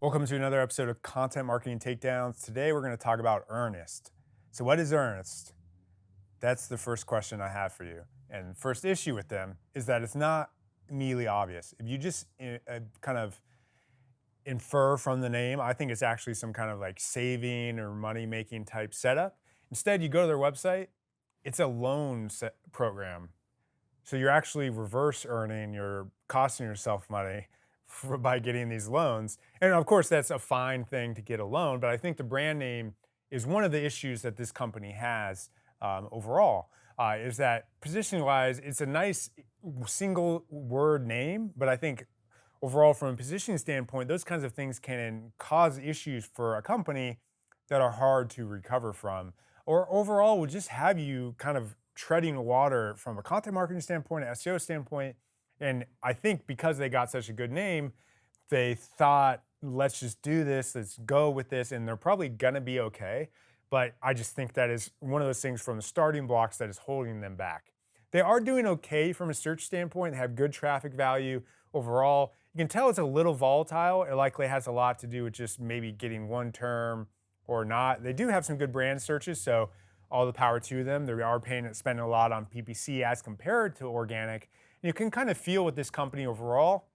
Welcome to another episode of Content Marketing Takedowns. Today we're going to talk about Earnest. So, what is Earnest? That's the first question I have for you. And first issue with them is that it's not immediately obvious. If you just kind of infer from the name, I think it's actually some kind of like saving or money making type setup. Instead, you go to their website, it's a loan program. So, you're actually reverse earning, you're costing yourself money by getting these loans. And of course, that's a fine thing to get a loan, but I think the brand name is one of the issues that this company has overall. Is that positioning wise, it's a nice single word name, but I think overall, from a positioning standpoint, those kinds of things can cause issues for a company that are hard to recover from, or overall will just have you kind of treading water from a content marketing standpoint, an SEO standpoint. And I think because they got such a good name, they thought, let's just do this, let's go with this, and they're probably gonna be okay. But I just think that is one of those things from the starting blocks that is holding them back. They are doing okay from a search standpoint, they have good traffic value overall. You can tell it's a little volatile. It likely has a lot to do with just maybe getting one term or not. They do have some good brand searches, so all the power to them. They are spending a lot on PPC as compared to organic. You can kind of feel with this company overall,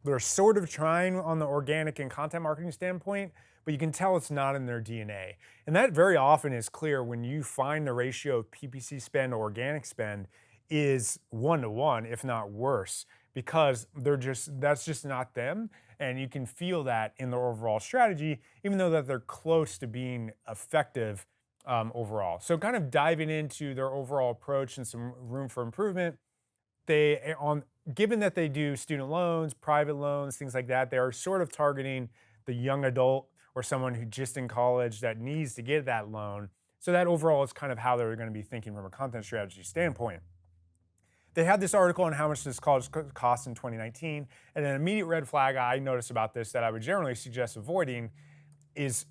they're sort of trying on the organic and content marketing standpoint, but you can tell it's not in their DNA. And that very often is clear when you find the ratio of PPC spend to organic spend is 1-to-1, if not worse, because that's just not them. And you can feel that in their overall strategy, even though that they're close to being effective overall. So kind of diving into their overall approach and some room for improvement. Given that they do student loans, private loans, things like that, they are sort of targeting the young adult or someone who just in college that needs to get that loan. So that overall is kind of how they're going to be thinking from a content strategy standpoint. They had this article on how much this college cost in 2019, and an immediate red flag I noticed about this that I would generally suggest avoiding is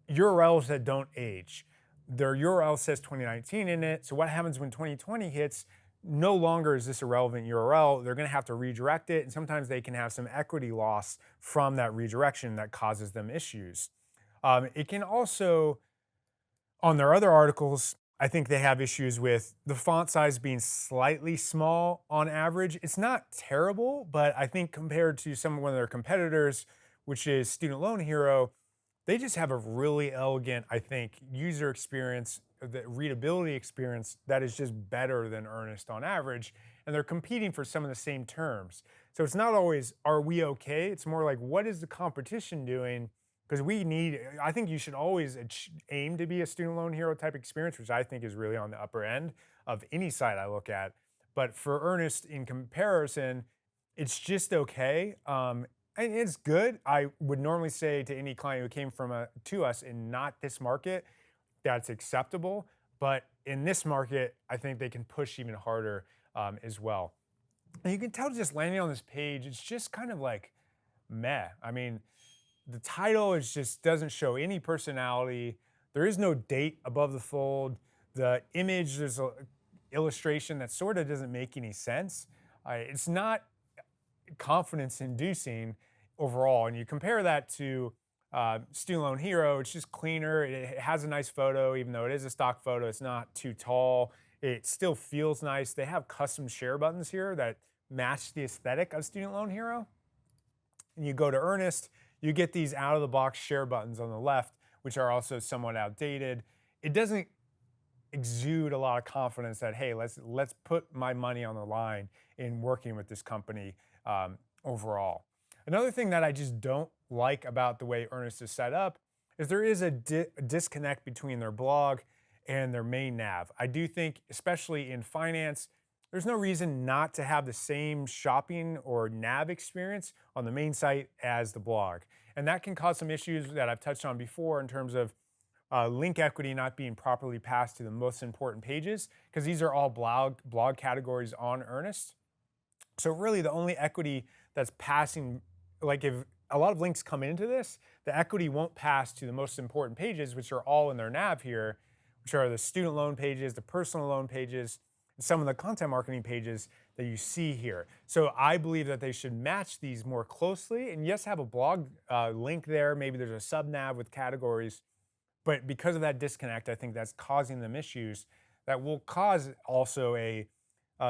URLs that don't age. Their URL says 2019 in it, so what happens when 2020 hits? No longer is this a relevant URL. They're going to have to redirect it, and sometimes they can have some equity loss from that redirection that causes them issues. It can also, on their other articles, I think they have issues with the font size being slightly small on average. It's not terrible, but I think compared to one of their competitors, which is Student Loan Hero, they just have a really elegant, I think, user experience, the readability experience that is just better than Earnest on average. And they're competing for some of the same terms. So it's not always, are we okay? It's more like, what is the competition doing? Because I think you should always aim to be a Student Loan Hero type experience, which I think is really on the upper end of any site I look at. But for Earnest, in comparison, it's just okay. And it's good. I would normally say to any client who came to us in not this market, that's acceptable. But in this market, I think they can push even harder as well. And you can tell just landing on this page, it's just kind of like meh. I mean, the title doesn't show any personality. There is no date above the fold. The image, there's an illustration that sort of doesn't make any sense. It's not confidence inducing overall. And you compare that to Student Loan Hero, it's just cleaner. It has a nice photo, even though it is a stock photo. It's not too tall. It still feels nice. They have custom share buttons here that match the aesthetic of Student Loan Hero. And you go to Earnest, you get these out of the box share buttons on the left, which are also somewhat outdated. It doesn't exude a lot of confidence that, hey, let's put my money on the line in working with this company overall. Another thing that I just don't like about the way Earnest is set up is there is a disconnect between their blog and their main nav. I do think, especially in finance, there's no reason not to have the same shopping or nav experience on the main site as the blog. And that can cause some issues that I've touched on before in terms of link equity not being properly passed to the most important pages, because these are all blog categories on Earnest. So really the only equity that's passing, like if a lot of links come into this, the equity won't pass to the most important pages, which are all in their nav here, which are the student loan pages, the personal loan pages, some of the content marketing pages that you see here. So I believe that they should match these more closely, and yes, have a blog link there. Maybe there's a sub nav with categories, but because of that disconnect, I think that's causing them issues that will cause also a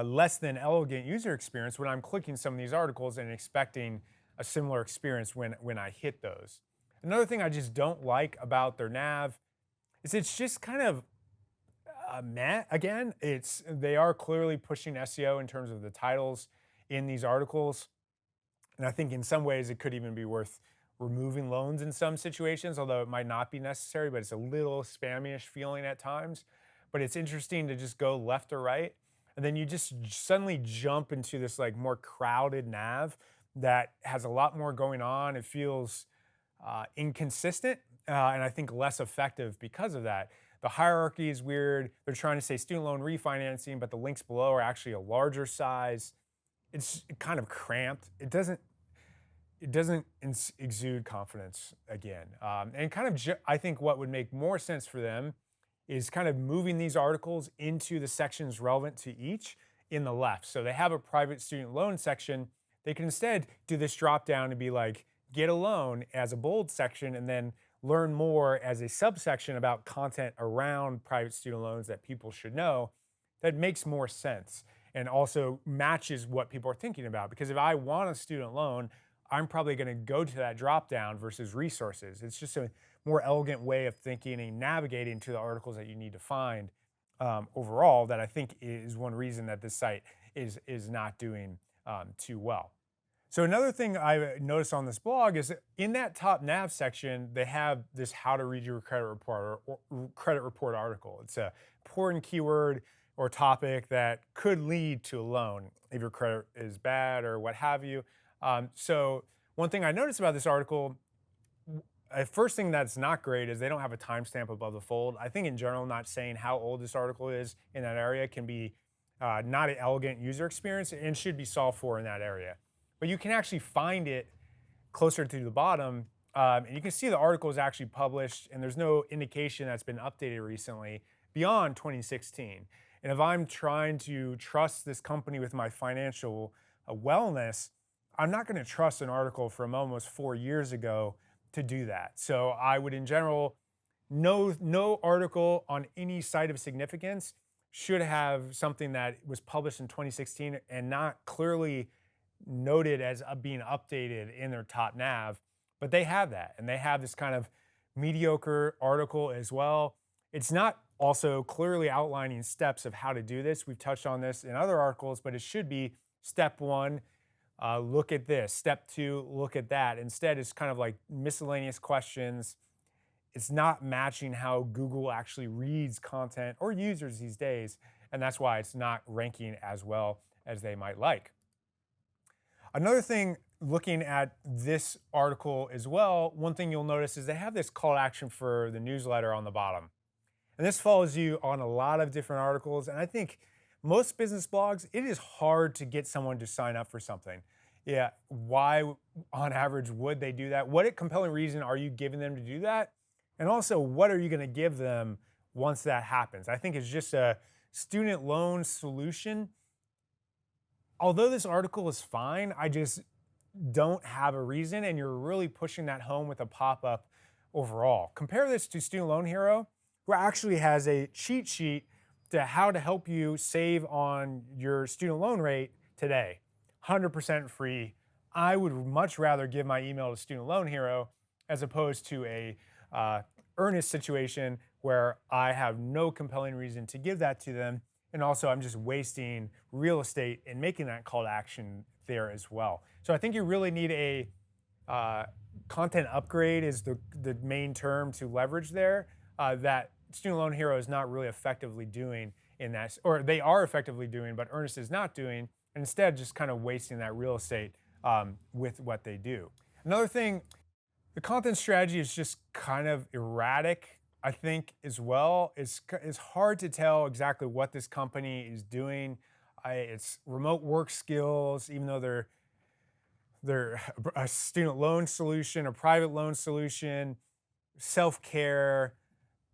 less than elegant user experience when I'm clicking some of these articles and expecting a similar experience when I hit those. Another thing I just don't like about their nav is it's just kind of meh. Again, they are clearly pushing SEO in terms of the titles in these articles, and I think in some ways it could even be worth removing loans in some situations, although it might not be necessary, but it's a little spammy-ish feeling at times. But it's interesting to just go left or right, and then you just suddenly jump into this like more crowded nav that has a lot more going on. It feels inconsistent, and I think less effective because of that. The hierarchy is weird. They're trying to say student loan refinancing, but the links below are actually a larger size. It's kind of cramped. It doesn't exude confidence again. And kind of, I think what would make more sense for them is kind of moving these articles into the sections relevant to each in the left. So they have a private student loan section. They can instead do this drop down and be like, get a loan as a bold section, and then learn more as a subsection about content around private student loans that people should know. That makes more sense and also matches what people are thinking about. Because if I want a student loan, I'm probably going to go to that drop down versus resources. It's just a more elegant way of thinking and navigating to the articles that you need to find overall, that I think is one reason that this site is not doing too well. So another thing I noticed on this blog is that in that top nav section, they have this how to read your credit report or credit report article. It's a important keyword or topic that could lead to a loan if your credit is bad or what have you. So one thing I noticed about this article, first thing that's not great is they don't have a timestamp above the fold. I think in general, not saying how old this article is in that area can be not an elegant user experience and should be solved for in that area. But you can actually find it closer to the bottom, and you can see the article is actually published, and there's no indication that's been updated recently beyond 2016. And if I'm trying to trust this company with my financial wellness, I'm not going to trust an article from almost 4 years ago to do that. So I would, in general, no article on any site of significance should have something that was published in 2016 and not clearly noted as being updated in their top nav, but they have that, and they have this kind of mediocre article as well. It's not also clearly outlining steps of how to do this. We've touched on this in other articles, but it should be step one, look at this, step two, look at that. Instead, it's kind of like miscellaneous questions. It's not matching how Google actually reads content or users these days, and that's why it's not ranking as well as they might like. Another thing, looking at this article as well, one thing you'll notice is they have this call to action for the newsletter on the bottom. And this follows you on a lot of different articles. And I think most business blogs, it is hard to get someone to sign up for something. Yeah, why on average would they do that? What compelling reason are you giving them to do that? And also, what are you going to give them once that happens? I think it's just a student loan solution. Although this article is fine, I just don't have a reason, and you're really pushing that home with a pop-up overall. Compare this to Student Loan Hero, who actually has a cheat sheet to how to help you save on your student loan rate today. 100% free. I would much rather give my email to Student Loan Hero as opposed to a Earnest situation where I have no compelling reason to give that to them. And also, I'm just wasting real estate and making that call to action there as well. So I think you really need a content upgrade is the main term to leverage there, that Student Loan Hero is not really effectively doing in that, or they are effectively doing, but Earnest is not doing, and instead just kind of wasting that real estate with what they do. Another thing, the content strategy is just kind of erratic, I think, as well. It's hard to tell exactly what this company is doing. It's remote work skills, even though they're a student loan solution, a private loan solution, self-care,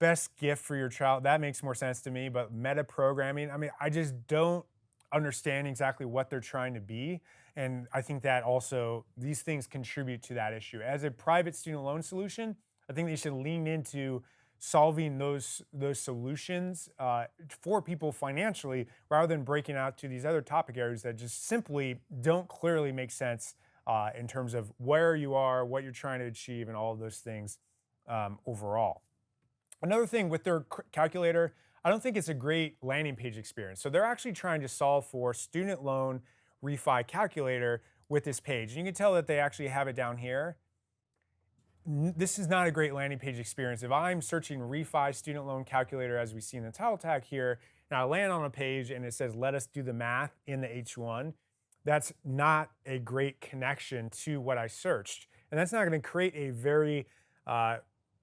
Best gift for your child, that makes more sense to me, but metaprogramming, I mean, I just don't understand exactly what they're trying to be. And I think that also these things contribute to that issue. As a private student loan solution, I think they should lean into solving those solutions for people financially rather than breaking out to these other topic areas that just simply don't clearly make sense in terms of where you are, what you're trying to achieve, and all of those things overall. Another thing with their calculator, I don't think it's a great landing page experience. So they're actually trying to solve for student loan refi calculator with this page. And you can tell that they actually have it down here. This is not a great landing page experience. If I'm searching refi student loan calculator, as we see in the title tag here, and I land on a page and it says, let us do the math in the H1, that's not a great connection to what I searched. And that's not going to create a very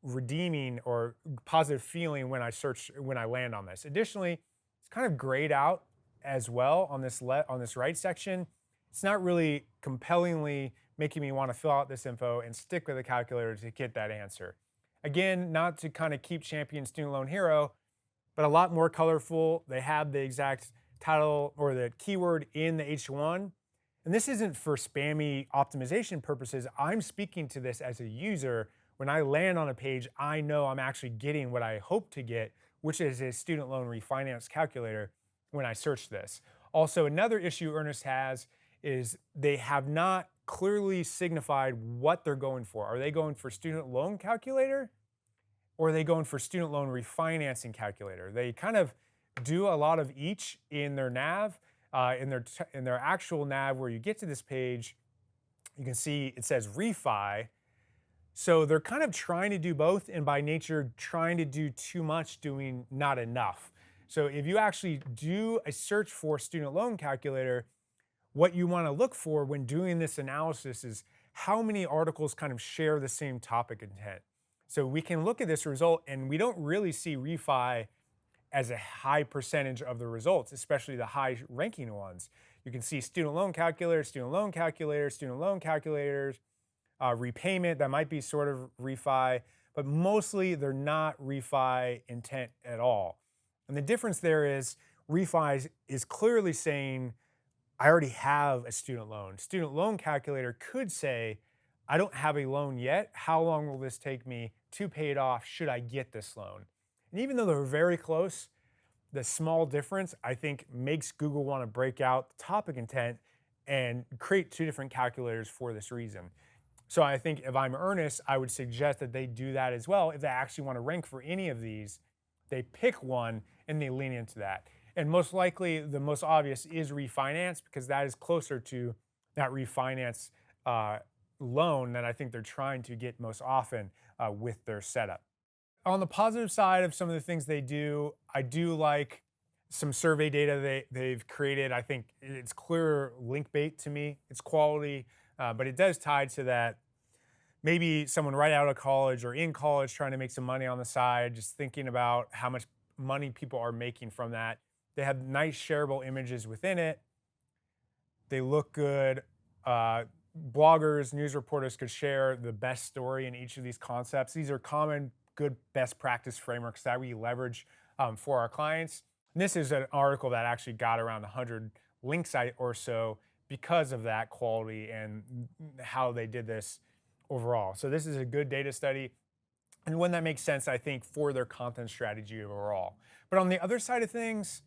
redeeming or positive feeling when I land on this. Additionally, it's kind of grayed out as well on this right section. It's not really compellingly making me want to fill out this info and stick with the calculator to get that answer. Again, not to kind of keep champion student loan hero, but a lot more colorful. They have the exact title or the keyword in the H1. And this isn't for spammy optimization purposes. I'm speaking to this as a user. When I land on a page, I know I'm actually getting what I hope to get, which is a student loan refinance calculator when I search this. Also, another issue Earnest has is they have not clearly signified what they're going for. Are they going for student loan calculator or are they going for student loan refinancing calculator? They kind of do a lot of each in their nav, in their actual nav where you get to this page, you can see it says refi. So they're kind of trying to do both, and by nature, trying to do too much, doing not enough. So if you actually do a search for student loan calculator, what you want to look for when doing this analysis is how many articles kind of share the same topic intent. So we can look at this result, and we don't really see refi as a high percentage of the results, especially the high ranking ones. You can see student loan calculator, student loan calculator, student loan calculators, repayment, that might be sort of refi, but mostly they're not refi intent at all. And the difference there is refi is clearly saying, I already have a student loan. Student loan calculator could say, I don't have a loan yet. How long will this take me to pay it off should I get this loan? And even though they're very close, the small difference, I think, makes Google want to break out the topic intent and create two different calculators for this reason. So I think if I'm Earnest, I would suggest that they do that as well. If they actually want to rank for any of these, they pick one and they lean into that. And most likely, the most obvious is refinance, because that is closer to that refinance loan that I think they're trying to get most often with their setup. On the positive side of some of the things they do, I do like some survey data they've created. I think it's clear link bait to me. It's quality, but it does tie to that. Maybe someone right out of college or in college trying to make some money on the side, just thinking about how much money people are making from that. They have nice shareable images within it. They look good. Bloggers, news reporters could share the best story in each of these concepts. These are common, good best practice frameworks that we leverage for our clients. And this is an article that actually got around 100 links or so because of that quality and how they did this overall. So this is a good data study, and one that makes sense, I think, for their content strategy overall. But on the other side of things,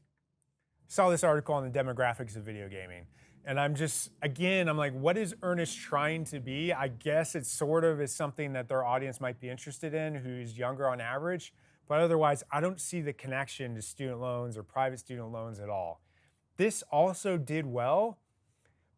saw this article on the demographics of video gaming. And I'm like, what is Earnest trying to be? I guess it sort of is something that their audience might be interested in, who's younger on average. But otherwise, I don't see the connection to student loans or private student loans at all. This also did well,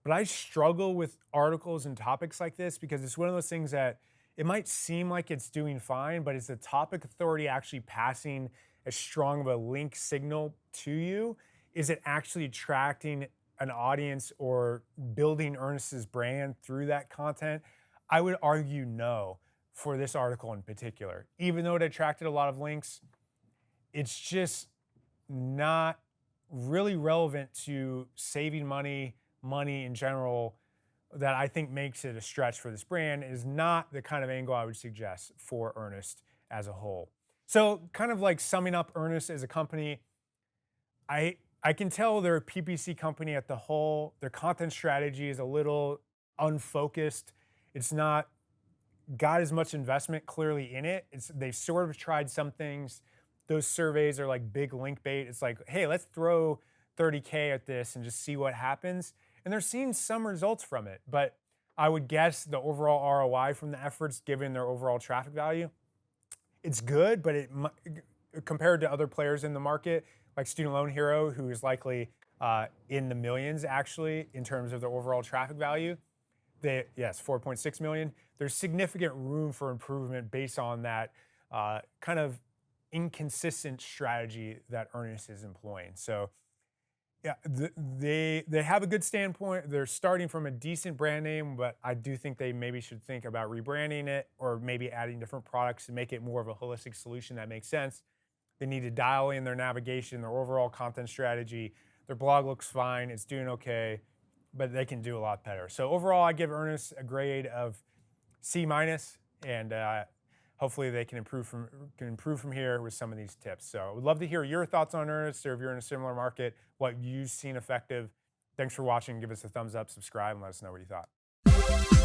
but I struggle with articles and topics like this because it's one of those things that it might seem like it's doing fine, but is the topic authority actually passing as strong of a link signal to you? Is it actually attracting an audience or building Earnest's brand through that content? I would argue no for this article in particular. Even though it attracted a lot of links, it's just not really relevant to saving money in general, that I think makes it a stretch for this brand. Is not the kind of angle I would suggest for Earnest as a whole. So kind of like summing up Earnest as a company, I can tell they're a PPC company at the whole. Their content strategy is a little unfocused. It's not got as much investment clearly in it. They've sort of tried some things. Those surveys are like big link bait. It's like, hey, let's throw 30K at this and just see what happens. And they're seeing some results from it. But I would guess the overall ROI from the efforts, given their overall traffic value, it's good, but compared to other players in the market, like Student Loan Hero, who is likely in the millions actually in terms of the overall traffic value, yes, 4.6 million. There's significant room for improvement based on that kind of inconsistent strategy that Earnest is employing. So yeah, they have a good standpoint. They're starting from a decent brand name, but I do think they maybe should think about rebranding it or maybe adding different products to make it more of a holistic solution that makes sense. They need to dial in their navigation, their overall content strategy. Their blog looks fine, it's doing okay, but they can do a lot better. So overall, I give Earnest a grade of C minus, and hopefully they can improve from here with some of these tips. So I would love to hear your thoughts on Earnest, or if you're in a similar market, what you've seen effective. Thanks for watching. Give us a thumbs up, subscribe, and let us know what you thought.